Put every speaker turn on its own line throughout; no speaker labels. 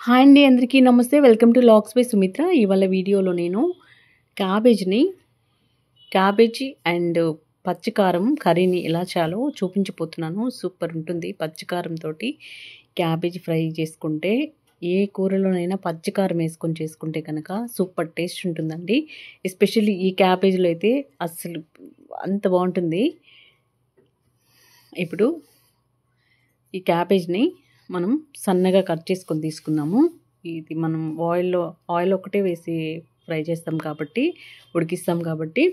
Hi అండి, అందరికీ నమస్తే. Welcome to logs by Sumitra. ఇవాళ వీడియోలో నేను క్యాబేజీ అండ్ పచ్చికారం కర్రీని ఎలా చేయాలో చూపించబోతున్నాను. సూపర్ ఉంటుంది. పచ్చికారంతో క్యాబేజీ ఫ్రై చేసుకుంటే, ఏ కూరలోనైనా పచ్చికారం వేసుకొని చేసుకుంటే కనుక సూపర్ టేస్ట్ ఉంటుందండి. ఎస్పెషల్లీ ఈ క్యాబేజీలో అయితే అస్సలు అంత బాగుంటుంది. ఇప్పుడు ఈ క్యాబేజ్ని మనం సన్నగా కట్ చేసుకొని తీసుకుందాము. ఇది మనం ఆయిల్ ఒకటే వేసి ఫ్రై చేస్తాం కాబట్టి, ఉడికిస్తాం కాబట్టి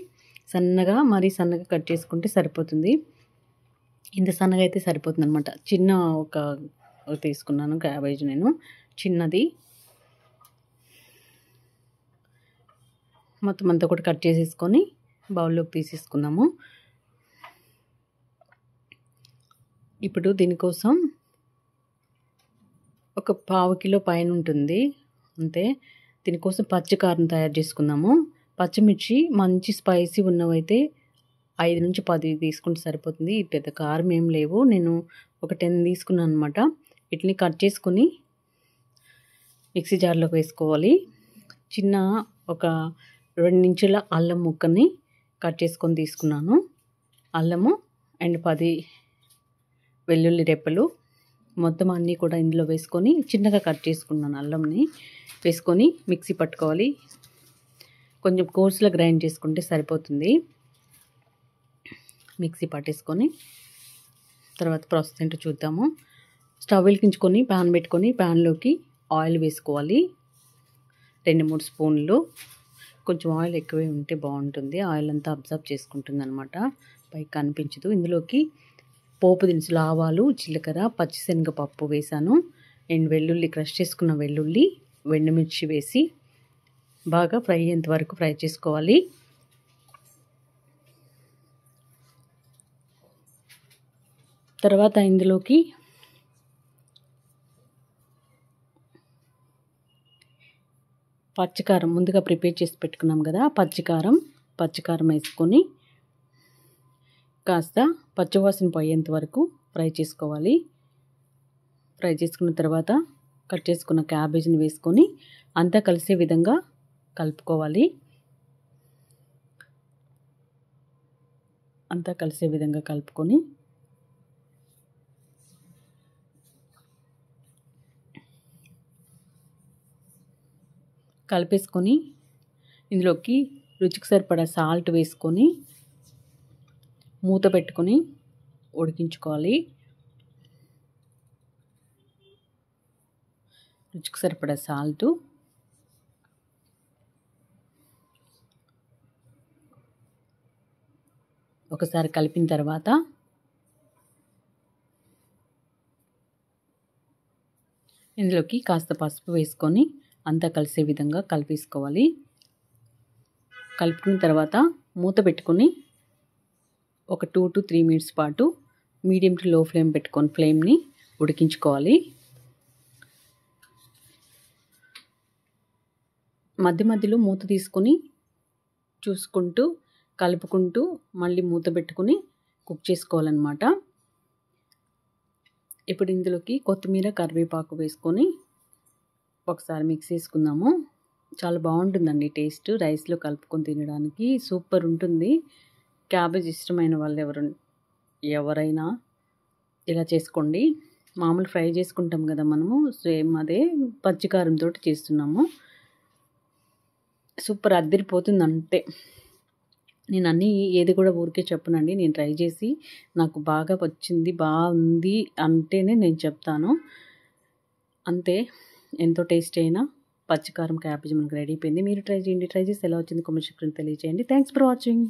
మరీ సన్నగా కట్ చేసుకుంటే సరిపోతుంది. ఇంత సన్నగా అయితే సరిపోతుంది అనమాట. చిన్న ఒక తీసుకున్నాను క్యాబేజ్ నేను, చిన్నది. మొత్తం అంతా కూడా కట్ చేసేసుకొని బౌల్లోకి తీసేసుకుందాము. ఇప్పుడు దీనికోసం ఒక 1/2 కిలో పైన ఉంటుంది అంతే. దీనికోసం పచ్చికారం తయారు చేసుకుందాము. పచ్చిమిర్చి మంచి స్పైసీ ఉన్నవైతే 5 నుంచి 10 తీసుకుంటే సరిపోతుంది. పెద్ద కారం ఏం లేవు. నేను ఒక 10 తీసుకున్నాను అనమాట. వీటిని కట్ చేసుకొని మిక్సీ జార్లోకి వేసుకోవాలి. చిన్న ఒక 2 ఇంచుల అల్లం ముక్కని కట్ చేసుకొని తీసుకున్నాను. అల్లము అండ్ 10 వెల్లుల్లి రెప్పలు మొత్తం అన్నీ కూడా ఇందులో వేసుకొని చిన్నగా కట్ చేసుకున్నాను. అల్లంని వేసుకొని మిక్సీ పట్టుకోవాలి. కొంచెం కోర్సులో గ్రైండ్ చేసుకుంటే సరిపోతుంది. మిక్సీ పట్టేసుకొని తర్వాత ప్రాసెస్ ఏంటో చూద్దాము. స్టవ్ వెలిగించుకొని ప్యాన్ పెట్టుకొని ప్యాన్లోకి ఆయిల్ వేసుకోవాలి. 2-3 స్పూన్లు. కొంచెం ఆయిల్ ఎక్కువే ఉంటే బాగుంటుంది. ఆయిల్ అంతా అబ్జర్వ్ చేసుకుంటుంది అనమాట, పైకి కనిపించదు. ఇందులోకి పోపు దినుసులు, ఆవాలు, జీలకర్ర, పచ్చిశనగపప్పు వేసాను. అండ్ వెల్లుల్లి, క్రష్ చేసుకున్న వెల్లుల్లి, ఎండుమిర్చి వేసి బాగా ఫ్రై అయ్యేంత వరకు ఫ్రై చేసుకోవాలి. తర్వాత ఇందులోకి పచ్చికారం ముందుగా ప్రిపేర్ చేసి పెట్టుకున్నాం కదా, పచ్చికారం వేసుకొని కాస్త పచ్చివాసన పోయేంత వరకు ఫ్రై చేసుకోవాలి. ఫ్రై చేసుకున్న తర్వాత కట్ చేసుకున్న క్యాబేజీని వేసుకొని అంతా కలిసే విధంగా కలుపుకోవాలి. అంతా కలిసే విధంగా కలుపుకొని కలిపేసుకొని ఇందులోకి రుచికి సరిపడా సాల్ట్ వేసుకొని మూత పెట్టుకొని ఉడికించుకోవాలి. రుచికి సరిపడా సాల్టు, ఒకసారి కలిపిన తర్వాత ఇందులోకి కాస్త పసుపు వేసుకొని అంతా కలిసే విధంగా కలిపేసుకోవాలి. కలుపుకున్న తర్వాత మూత పెట్టుకొని ఒక 2 to 3 మినిట్స్ పాటు మీడియం టు లో ఫ్లేమ్ పెట్టుకొని ఫ్లేమ్ని ఉడికించుకోవాలి. మధ్య మధ్యలో మూత తీసుకొని చూసుకుంటూ కలుపుకుంటూ మళ్ళీ మూత పెట్టుకుని కుక్ చేసుకోవాలన్నమాట. ఇప్పుడు ఇందులోకి కొత్తిమీర, కరివేపాకు వేసుకొని ఒకసారి మిక్స్ చేసుకుందాము. చాలా బాగుంటుందండి టేస్ట్. రైస్లో కలుపుకొని తినడానికి సూపర్ ఉంటుంది. క్యాబేజ్ ఇష్టమైన వాళ్ళు ఎవరైనా ఇలా చేసుకోండి. మామూలు ఫ్రై చేసుకుంటాం కదా మనము, సేమ్ అదే పచ్చికారంతో చేస్తున్నాము. సూపర్ అదిరిపోతుంది. అంటే నేను ఏది కూడా ఊరికే చెప్పనండి. నేను ట్రై చేసి నాకు బాగా వచ్చింది, బాగుంది అంటేనే నేను చెప్తాను. అంతే, ఎంతో టేస్ట్ అయినా పచ్చికారం క్యాబేజీ మనకు రెడీ అయిపోయింది. మీరు ట్రై చేయండి. ట్రై చేసి ఎలా వచ్చింది కామెంట్ సెక్షన్లో తెలియజేయండి. Thanks for watching.